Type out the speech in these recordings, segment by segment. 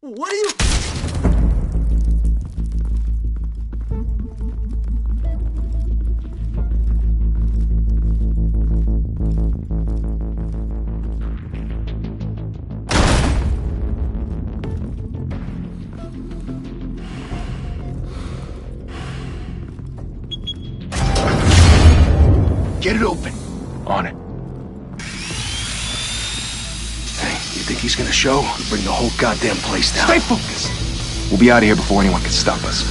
What are you... Get it open. On it. Hey, you think he's gonna show? We'll bring the whole goddamn place down. Stay focused! We'll be out of here before anyone can stop us.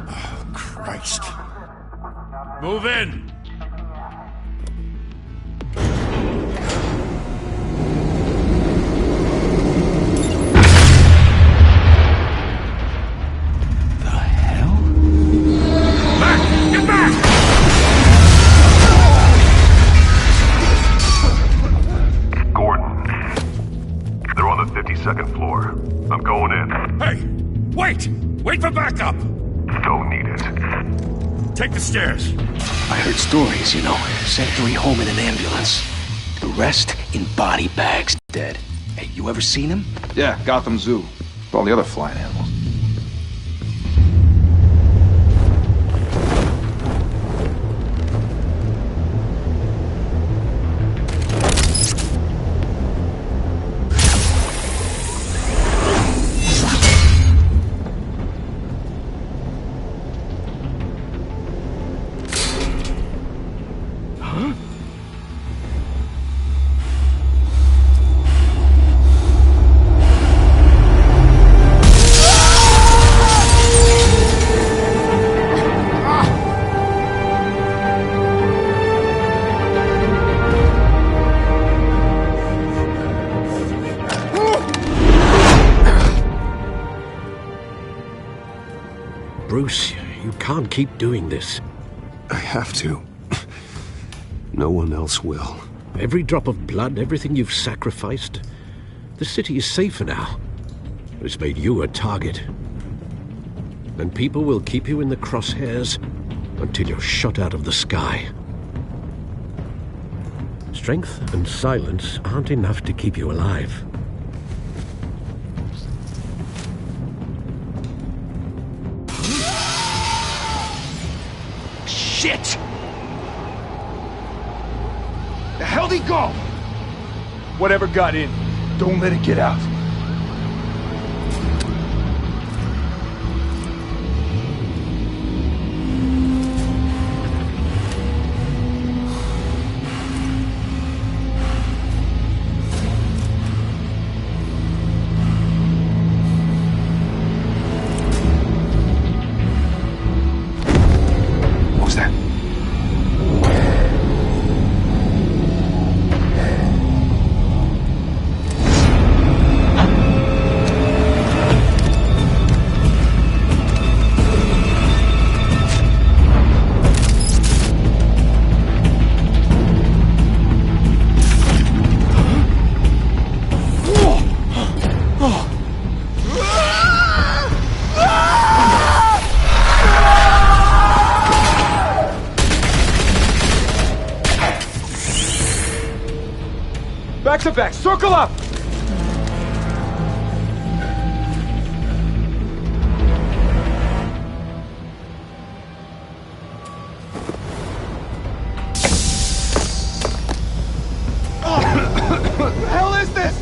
Oh, Christ. Move in! Second floor. I'm going in. Hey! Wait! Wait for backup! Don't need it. Take the stairs. I heard stories, you know. Sent 3 home in an ambulance. The rest in body bags, dead. Hey, you ever seen him? Yeah, Gotham Zoo. With all the other flying animals. Bruce, you can't keep doing this. I have to. No one else will. Every drop of blood, everything you've sacrificed. The city is safer now. It's made you a target. And people will keep you in the crosshairs until you're shot out of the sky. Strength and silence aren't enough to keep you alive. Shit! The hell'd he go? Whatever got in, don't let it get out. Back to back, circle up! What the hell is this?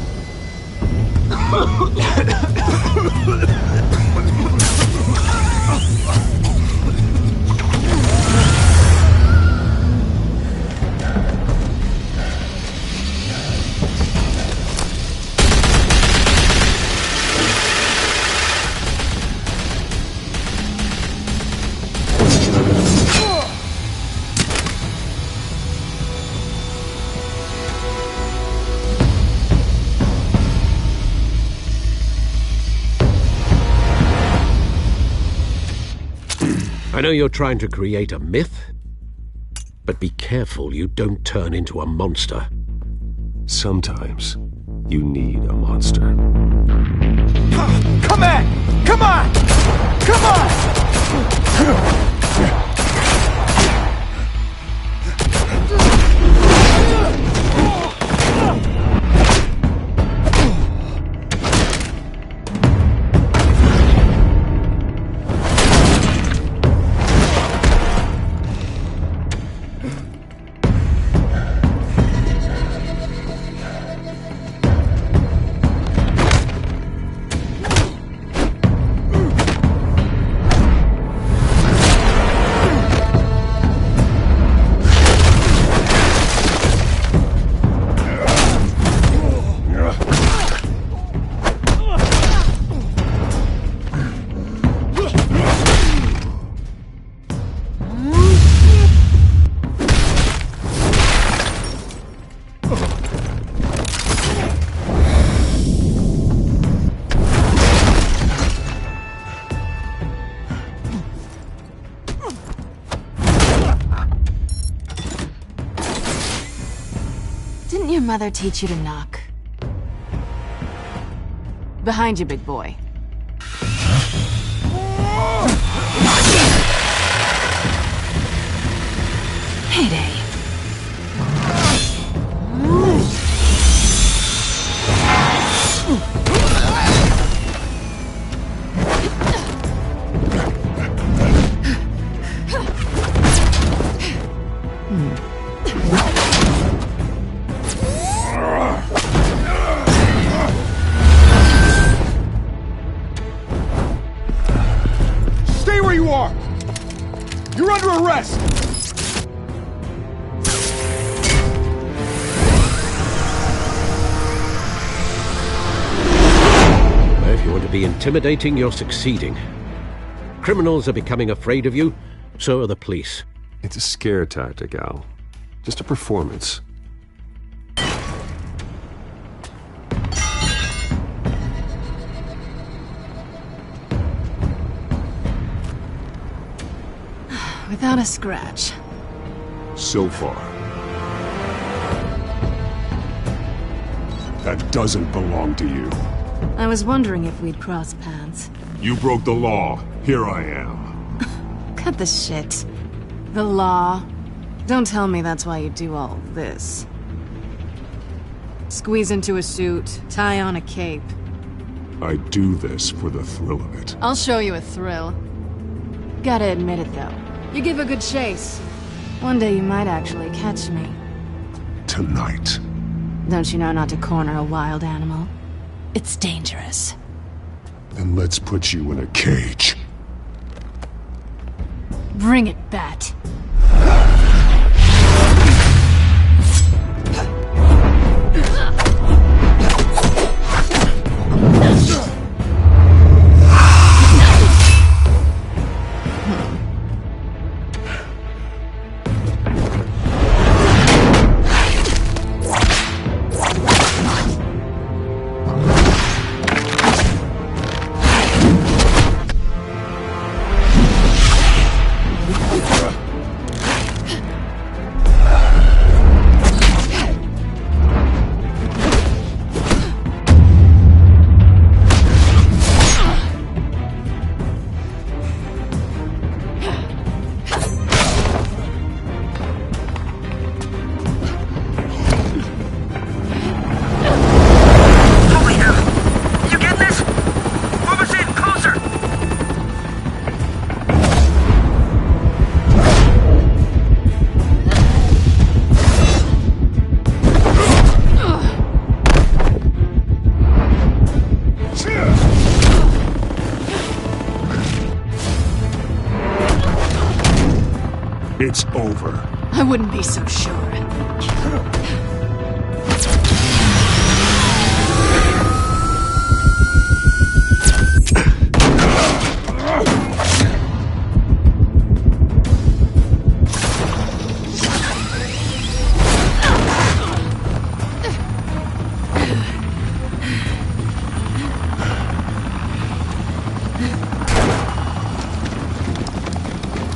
I know you're trying to create a myth, but be careful you don't turn into a monster. Sometimes you need a monster. Come on! Come on! Come on! mother teach you to knock? Behind you, big boy. Heyday. Stay where you are! You're under arrest! If you want to be intimidating, you're succeeding. Criminals are becoming afraid of you, so are the police. It's a scare tactic, Al. Just a performance. Without a scratch. So far. That doesn't belong to you. I was wondering if we'd cross paths. You broke the law. Here I am. Cut the shit. The law. Don't tell me that's why you do all this. Squeeze into a suit, tie on a cape. I do this for the thrill of it. I'll show you a thrill. Gotta admit it, though. You give a good chase. One day you might actually catch me. Tonight. Don't you know not to corner a wild animal? It's dangerous. Then let's put you in a cage. Bring it, Bat. It's over. I wouldn't be so sure.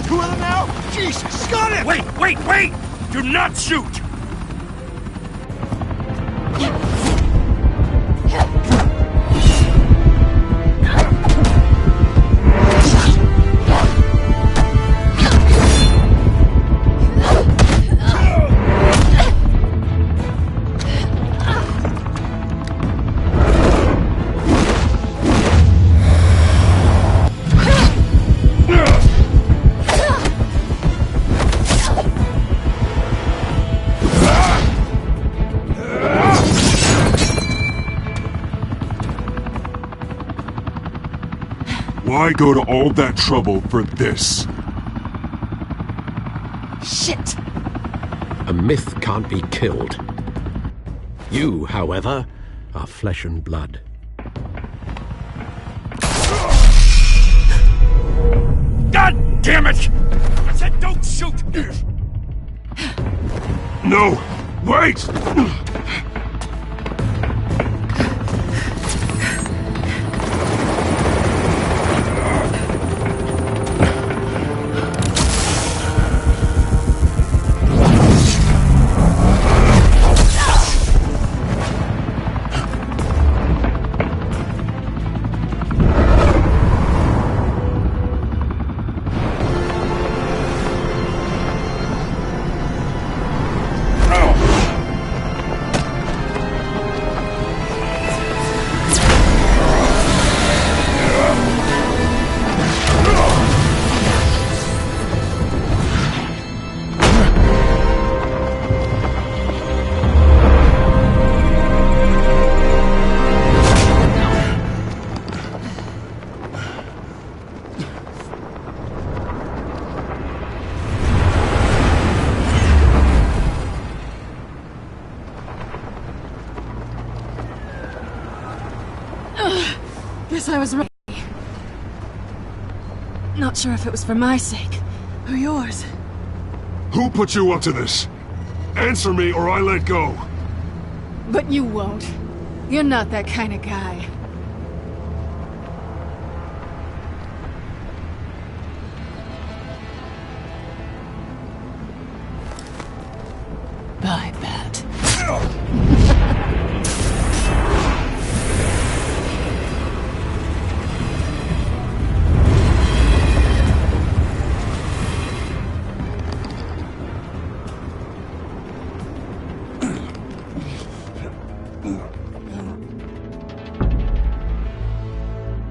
Two of them now? Jesus, got it! Wait! Do not shoot! Why go to all that trouble for this? Shit! A myth can't be killed. You, however, are flesh and blood. God damn it! I said don't shoot! No! Wait! guess I was ready. Not sure if it was for my sake, or yours. Who put you up to this? Answer me or I let go. But you won't. You're not that kind of guy. Bye, Bat.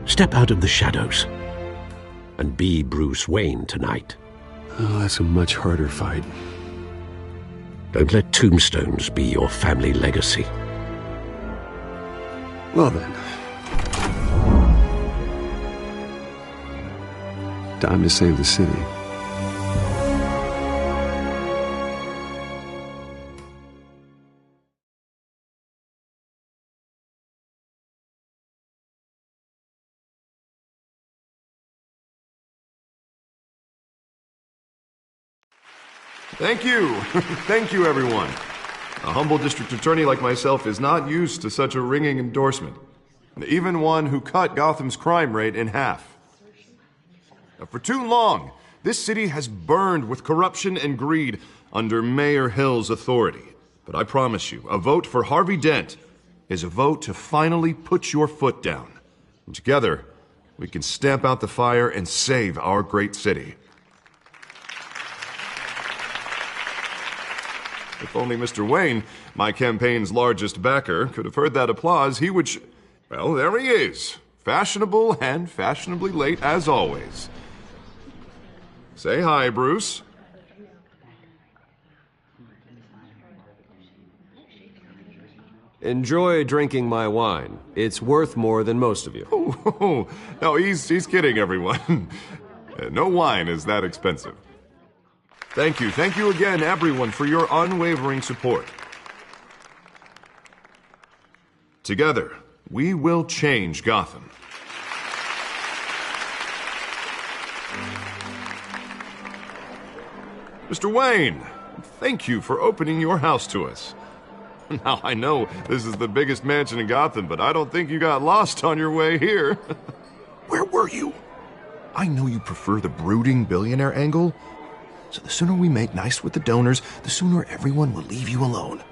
Step out of the shadows and be Bruce Wayne tonight. Oh, that's a much harder fight. Don't let tombstones be your family legacy. Well then. Time to save the city. Thank you. Thank you, everyone. A humble district attorney like myself is not used to such a ringing endorsement. Even one who cut Gotham's crime rate in half. For too long, this city has burned with corruption and greed under Mayor Hill's authority. But I promise you, a vote for Harvey Dent is a vote to finally put your foot down. And together, we can stamp out the fire and save our great city. If only Mr. Wayne, my campaign's largest backer, could have heard that applause, he would well, there he is. Fashionable and fashionably late as always. Say hi, Bruce. Enjoy drinking my wine. It's worth more than most of you. Oh, no, he's kidding, everyone. No wine is that expensive. Thank you again, everyone, for your unwavering support. Together, we will change Gotham. Mr. Wayne, thank you for opening your house to us. Now, I know this is the biggest mansion in Gotham, but I don't think you got lost on your way here. Where were you? I know you prefer the brooding billionaire angle, so the sooner we make nice with the donors, the sooner everyone will leave you alone.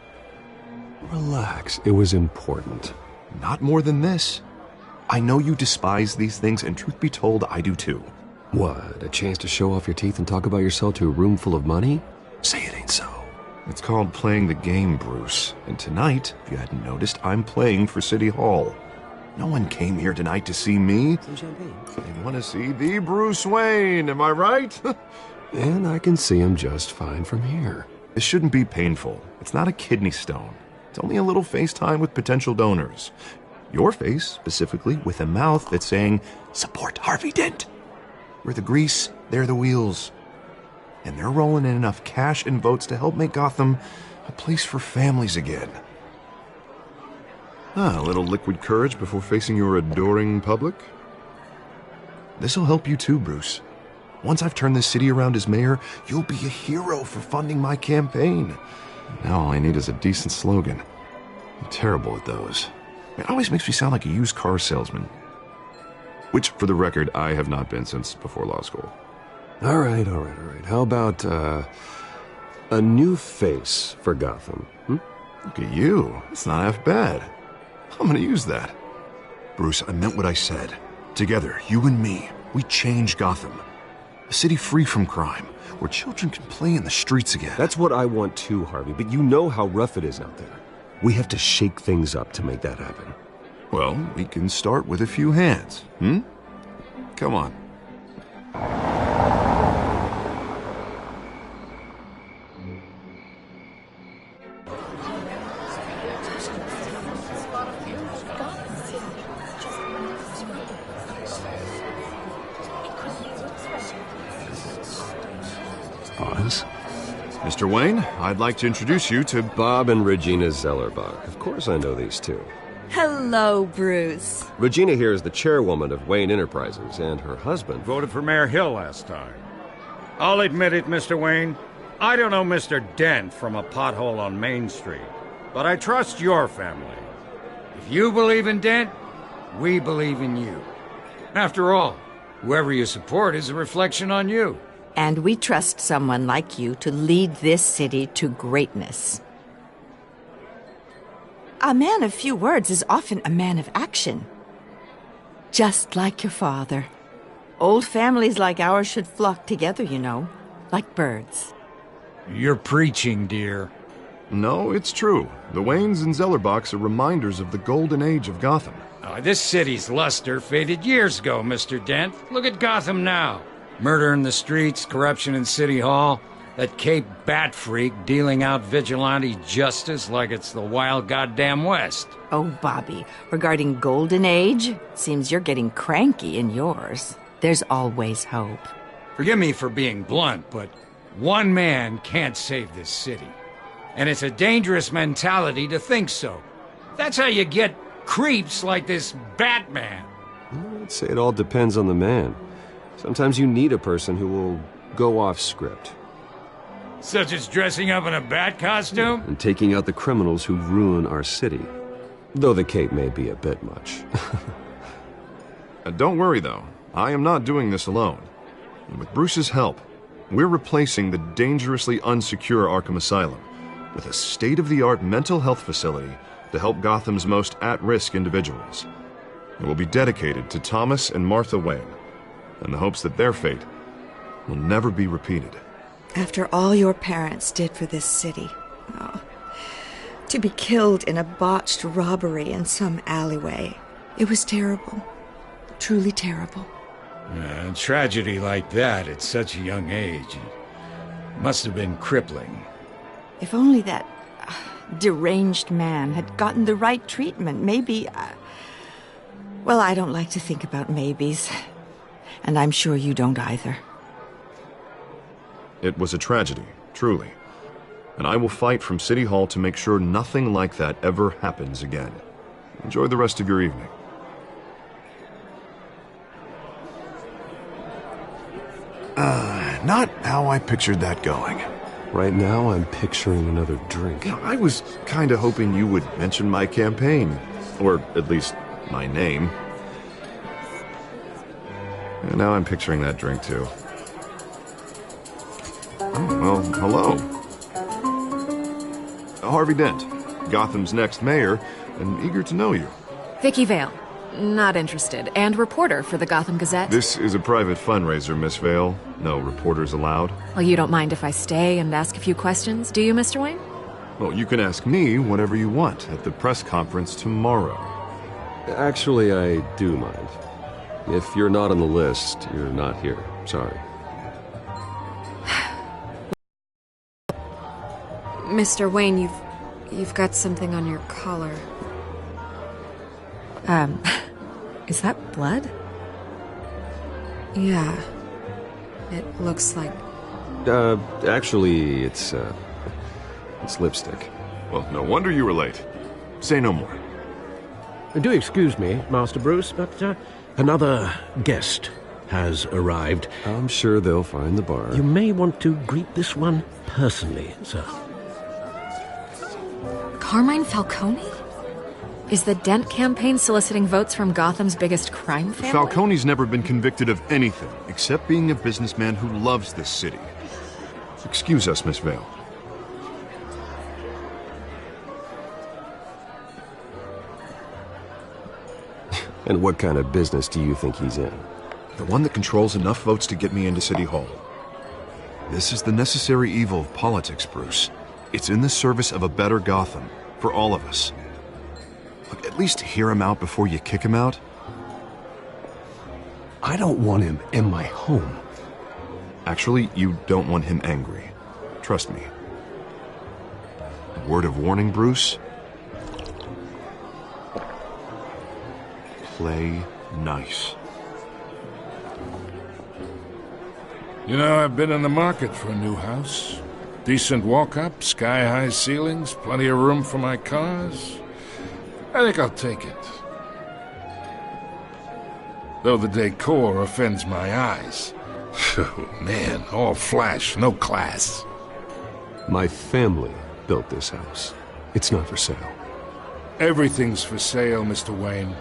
Relax, it was important. Not more than this. I know you despise these things, and truth be told, I do too. What, a chance to show off your teeth and talk about yourself to a room full of money? Say it ain't so. It's called playing the game, Bruce. And tonight, if you hadn't noticed, I'm playing for City Hall. No one came here tonight to see me. Some champagne. They want to see the Bruce Wayne, am I right? And I can see him just fine from here. This shouldn't be painful. It's not a kidney stone. It's only a little FaceTime with potential donors. Your face, specifically, with a mouth that's saying, support Harvey Dent. We're the grease, they're the wheels. And they're rolling in enough cash and votes to help make Gotham a place for families again. A little liquid courage before facing your adoring public. This'll help you too, Bruce. Once I've turned this city around as mayor, you'll be a hero for funding my campaign. Now all I need is a decent slogan. I'm terrible at those. It always makes me sound like a used car salesman. Which, for the record, I have not been since before law school. All right. How about, a new face for Gotham? Look at you. It's not half bad. I'm gonna use that. Bruce, I meant what I said. Together, you and me, we change Gotham. A city free from crime, where children can play in the streets again. That's what I want too, Harvey, but you know how rough it is out there. We have to shake things up to make that happen. Well, we can start with a few hands, Come on. Pause. Mr. Wayne, I'd like to introduce you to Bob and Regina Zellerbach. Of course I know these two. Hello, Bruce. Regina here is the chairwoman of Wayne Enterprises, and her husband Voted for Mayor Hill last time. I'll admit it, Mr. Wayne. I don't know Mr. Dent from a pothole on Main Street, but I trust your family. If you believe in Dent, we believe in you. After all, whoever you support is a reflection on you. And we trust someone like you to lead this city to greatness. A man of few words is often a man of action. Just like your father. Old families like ours should flock together, you know, like birds. You're preaching, dear. No, it's true. The Waynes and Zellerbachs are reminders of the golden age of Gotham. This city's luster faded years ago, Mr. Dent. Look at Gotham now. Murder in the streets, corruption in City Hall, that Cape Bat freak dealing out vigilante justice like it's the wild goddamn West. Oh, Bobby, regarding Golden Age, seems you're getting cranky in yours. There's always hope. Forgive me for being blunt, but one man can't save this city. And it's a dangerous mentality to think so. That's how you get creeps like this Batman. I'd say it all depends on the man. Sometimes you need a person who will go off script. Such as dressing up in a bat costume? And taking out the criminals who ruin our city. Though the cape may be a bit much. Don't worry, though. I am not doing this alone. And with Bruce's help, we're replacing the dangerously unsecure Arkham Asylum with a state-of-the-art mental health facility to help Gotham's most at-risk individuals. It will be dedicated to Thomas and Martha Wayne, in the hopes that their fate will never be repeated. After all your parents did for this city, to be killed in a botched robbery in some alleyway, it was terrible. Truly terrible. A tragedy like that at such a young age must have been crippling. If only that deranged man had gotten the right treatment, maybe... well, I don't like to think about maybes. And I'm sure you don't either. It was a tragedy, truly. And I will fight from City Hall to make sure nothing like that ever happens again. Enjoy the rest of your evening. Not how I pictured that going. Right now, I'm picturing another drink. I was kinda hoping you would mention my campaign. Or at least, my name. And now I'm picturing that drink, too. Oh, well, hello. Harvey Dent, Gotham's next mayor, and eager to know you. Vicky Vale. Not interested. And reporter for the Gotham Gazette. This is a private fundraiser, Miss Vale. No reporters allowed. Well, you don't mind if I stay and ask a few questions, do you, Mr. Wayne? Well, you can ask me whatever you want at the press conference tomorrow. Actually, I do mind. If you're not on the list, you're not here. Sorry. Mr. Wayne, you've got something on your collar. Is that blood? Yeah. It looks like... Actually, it's lipstick. Well, no wonder you were late. Say no more. Do excuse me, Master Bruce, but another guest has arrived. I'm sure they'll find the bar. You may want to greet this one personally, sir. Carmine Falcone? Is the Dent campaign soliciting votes from Gotham's biggest crime family? Falcone's never been convicted of anything except being a businessman who loves this city. Excuse us, Miss Vale. And what kind of business do you think he's in? The one that controls enough votes to get me into City Hall. This is the necessary evil of politics, Bruce. It's in the service of a better Gotham, for all of us. Look, at least hear him out before you kick him out. I don't want him in my home. Actually, you don't want him angry. Trust me. A word of warning, Bruce. Play nice. You know, I've been in the market for a new house. Decent walk-up, sky-high ceilings, plenty of room for my cars. I think I'll take it. Though the decor offends my eyes. Oh, man, all flash, no class. My family built this house. It's not for sale. Everything's for sale, Mr. Wayne.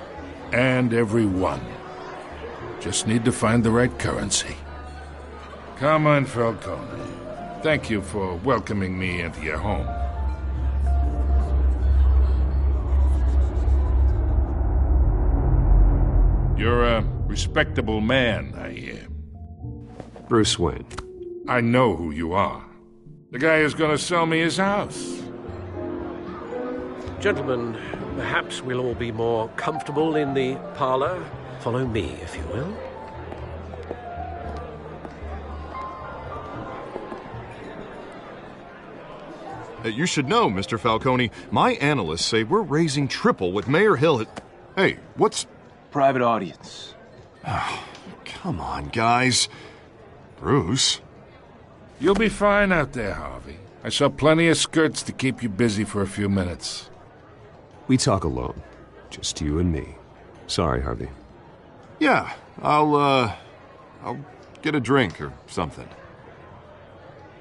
And everyone. Just need to find the right currency. Come on, Falcone. Thank you for welcoming me into your home. You're a respectable man, I hear. Bruce Wayne. I know who you are. The guy who's gonna sell me his house. Gentlemen, perhaps we'll all be more comfortable in the parlor. Follow me, if you will. You should know, Mr. Falcone, my analysts say we're raising triple what Mayor Hill had... Hey, what's... Private audience. Oh, come on, guys. Bruce? You'll be fine out there, Harvey. I saw plenty of skirts to keep you busy for a few minutes. We talk alone. Just you and me. Sorry, Harvey. Yeah, I'll get a drink or something.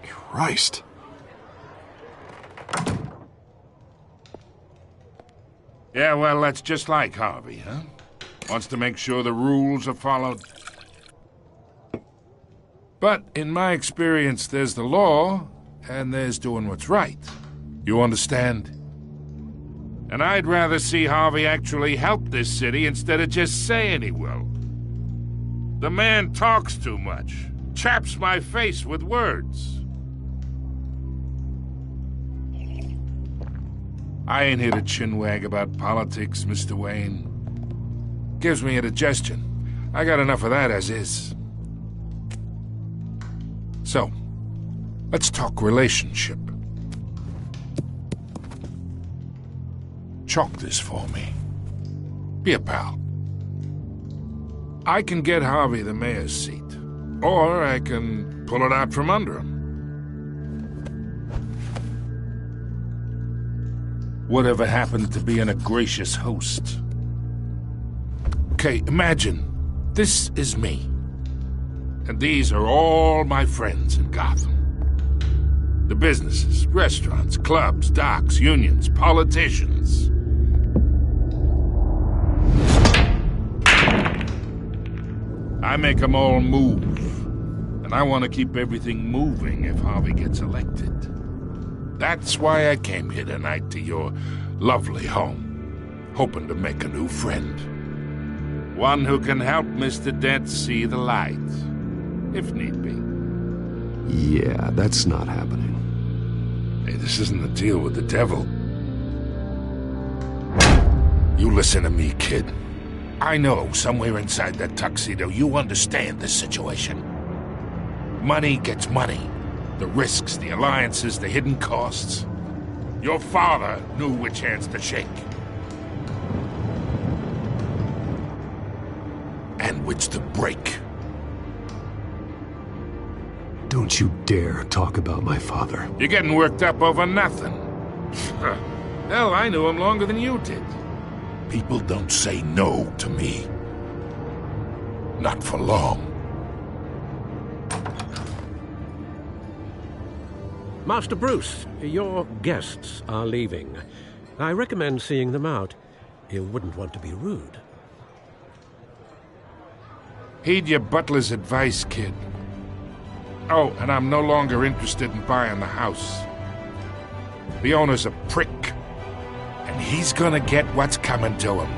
Christ. Yeah, well, that's just like Harvey, huh? Wants to make sure the rules are followed. But in my experience, there's the law, and there's doing what's right. You understand? And I'd rather see Harvey actually help this city instead of just saying he will. The man talks too much, chaps my face with words. I ain't here to chinwag about politics, Mr. Wayne. Gives me indigestion. I got enough of that as is. So, let's talk relationship. Chalk this for me. Be a pal. I can get Harvey the mayor's seat, or I can pull it out from under him. Whatever happened to being a gracious host? Okay, imagine, this is me. And these are all my friends in Gotham. The businesses, restaurants, clubs, docks, unions, politicians. I make them all move. And I want to keep everything moving if Harvey gets elected. That's why I came here tonight to your lovely home, hoping to make a new friend. One who can help Mr. Dent see the light, if need be. Yeah, that's not happening. Hey, this isn't a deal with the devil. You listen to me, kid. I know somewhere inside that tuxedo you understand this situation. Money gets money. The risks, the alliances, the hidden costs. Your father knew which hands to shake. And which to break. Don't you dare talk about my father. You're getting worked up over nothing. Hell, I knew him longer than you did. People don't say no to me. Not for long. Master Bruce, your guests are leaving. I recommend seeing them out. You wouldn't want to be rude. Heed your butler's advice, kid. Oh, and I'm no longer interested in buying the house. The owner's a prick, and he's gonna get what's coming to him.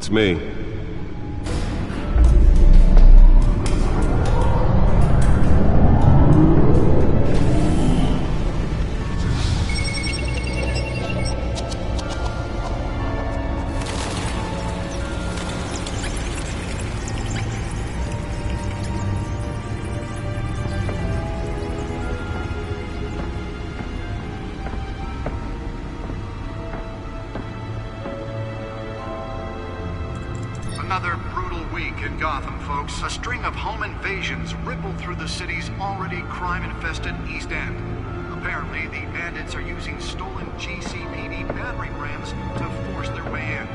It's me. Another brutal week in Gotham, folks. A string of home invasions rippled through the city's already crime-infested East End. Apparently, the bandits are using stolen GCPD battering rams to force their way in,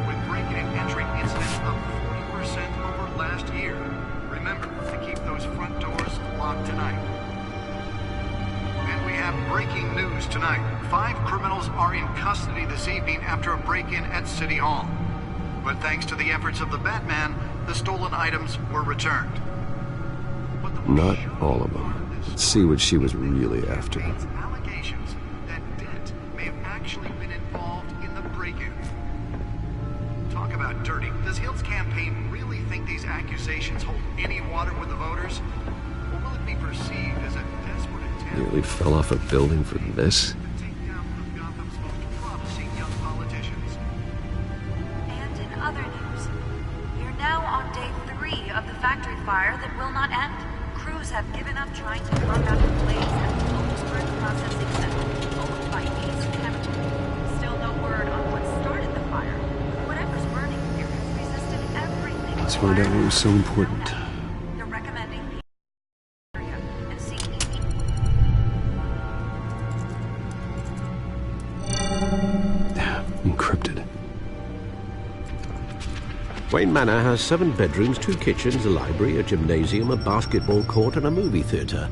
with break-in and entry incidents up 40% over last year. Remember to keep those front doors locked tonight. And we have breaking news tonight. 5 criminals are in custody this evening after a break-in at City Hall. But thanks to the efforts of the Batman, the stolen items were returned. Not all of them. Let's see what she was really after. Allegations that Dent may have actually been involved in the break-in. Talk about dirty. Does Hill's campaign really think these accusations hold any water with the voters? Or will it be perceived as a desperate attempt? Nearly fell off a building for this? Other news. You're now on day 3 of the factory fire that will not end. Crews have given up trying to blow out the blaze at the Williamsburg processing center, owned by Ace Chemical. Still no word on what started the fire. Whatever's burning here has resisted everything. Let's find out what was so important. They're recommending the area and seeking encrypted. Wayne Manor has 7 bedrooms, 2 kitchens, a library, a gymnasium, a basketball court, and a movie theatre.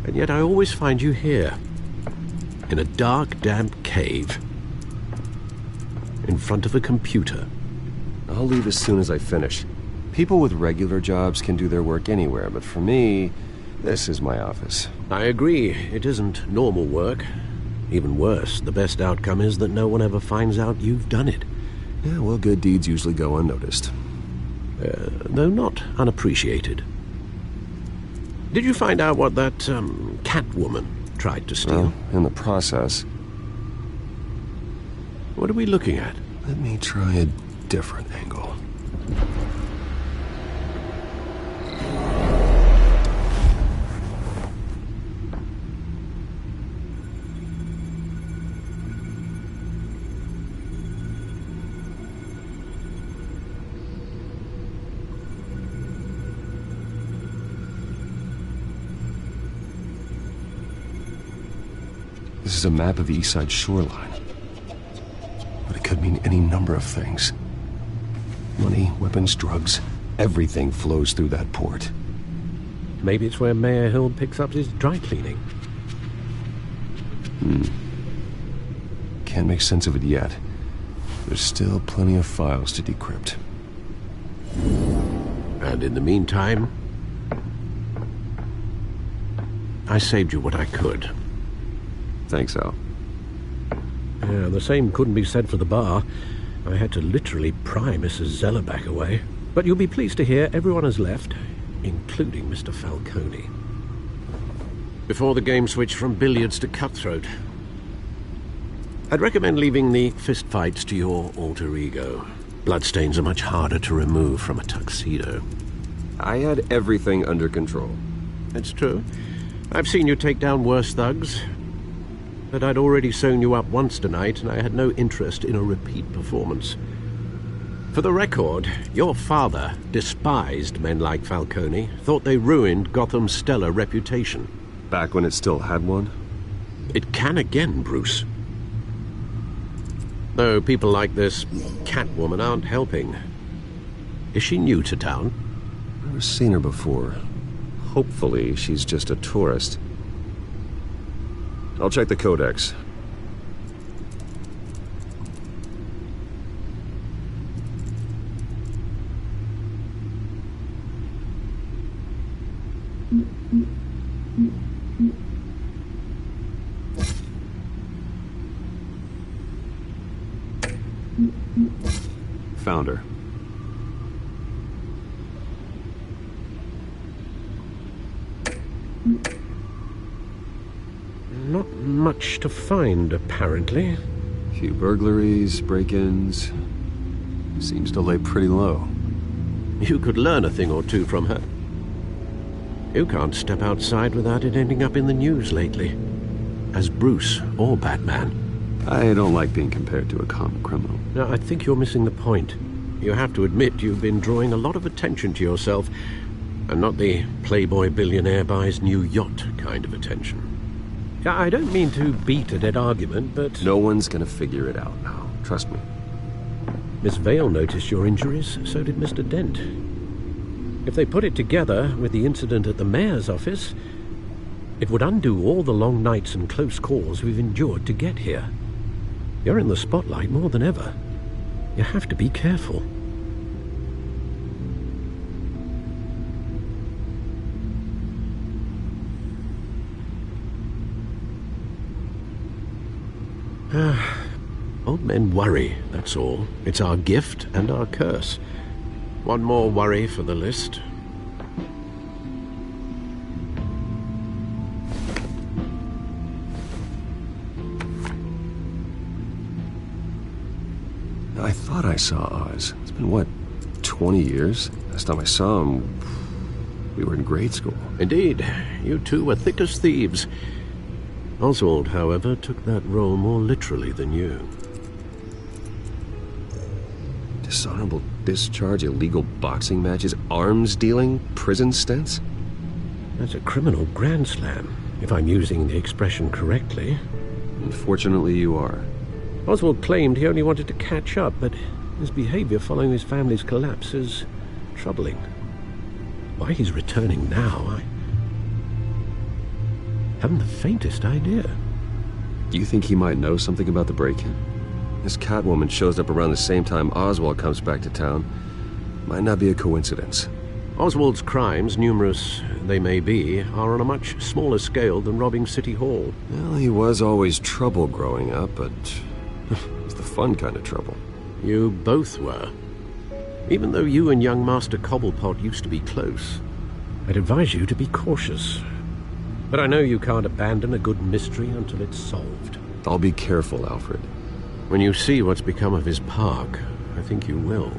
And yet I always find you here, in a dark, damp cave, in front of a computer. I'll leave as soon as I finish. People with regular jobs can do their work anywhere, but for me, this is my office. I agree. It isn't normal work. Even worse, the best outcome is that no one ever finds out you've done it. Yeah, well, good deeds usually go unnoticed. Though not unappreciated. Did you find out what that, Catwoman tried to steal? Well, in the process. What are we looking at? Let me try a different angle. This is a map of the East Side shoreline. But it could mean any number of things. Money, weapons, drugs, everything flows through that port. Maybe it's where Mayor Hill picks up his dry cleaning. Can't make sense of it yet. There's still plenty of files to decrypt. And in the meantime, I saved you what I could. Thanks, Al. Yeah, the same couldn't be said for the bar. I had to literally pry Mrs. Zellerback away. But you'll be pleased to hear everyone has left, including Mr. Falcone. Before the game switched from billiards to cutthroat. I'd recommend leaving the fistfights to your alter ego. Bloodstains are much harder to remove from a tuxedo. I had everything under control. It's true. I've seen you take down worse thugs. But I'd already sewn you up once tonight, and I had no interest in a repeat performance. For the record, your father despised men like Falcone, thought they ruined Gotham's stellar reputation. Back when it still had one? It can again, Bruce. Though people like this Catwoman aren't helping. Is she new to town? Never seen her before. Hopefully she's just a tourist. I'll check the codex. found her. Not much to find, apparently. Few burglaries, break-ins. Seems to lay pretty low. You could learn a thing or two from her. You can't step outside without it ending up in the news lately. As Bruce or Batman. I don't like being compared to a common criminal. No, I think you're missing the point. You have to admit you've been drawing a lot of attention to yourself, and not the playboy billionaire buys new yacht kind of attention. I don't mean to beat a dead argument, but... No one's gonna figure it out now. Trust me. Miss Vale noticed your injuries, so did Mr. Dent. If they put it together with the incident at the mayor's office, it would undo all the long nights and close calls we've endured to get here. You're in the spotlight more than ever. You have to be careful. Old men worry, that's all. It's our gift and our curse. One more worry for the list. I thought I saw Oz. It's been, what, 20 years? Last time I saw him, we were in grade school. Indeed. You two were thick as thieves. Oswald, however, took that role more literally than you. Dishonorable discharge, illegal boxing matches, arms dealing, prison stints? That's a criminal grand slam, if I'm using the expression correctly. Unfortunately, you are. Oswald claimed he only wanted to catch up, but his behavior following his family's collapse is troubling. Why he's returning now, I haven't the faintest idea. Do you think he might know something about the break-in? This Catwoman shows up around the same time Oswald comes back to town. Might not be a coincidence. Oswald's crimes, numerous they may be, are on a much smaller scale than robbing City Hall. Well, he was always trouble growing up, but it's the fun kind of trouble. You both were. Even though you and young Master Cobblepot used to be close, I'd advise you to be cautious. But I know you can't abandon a good mystery until it's solved. I'll be careful, Alfred. When you see what's become of his park, I think you will.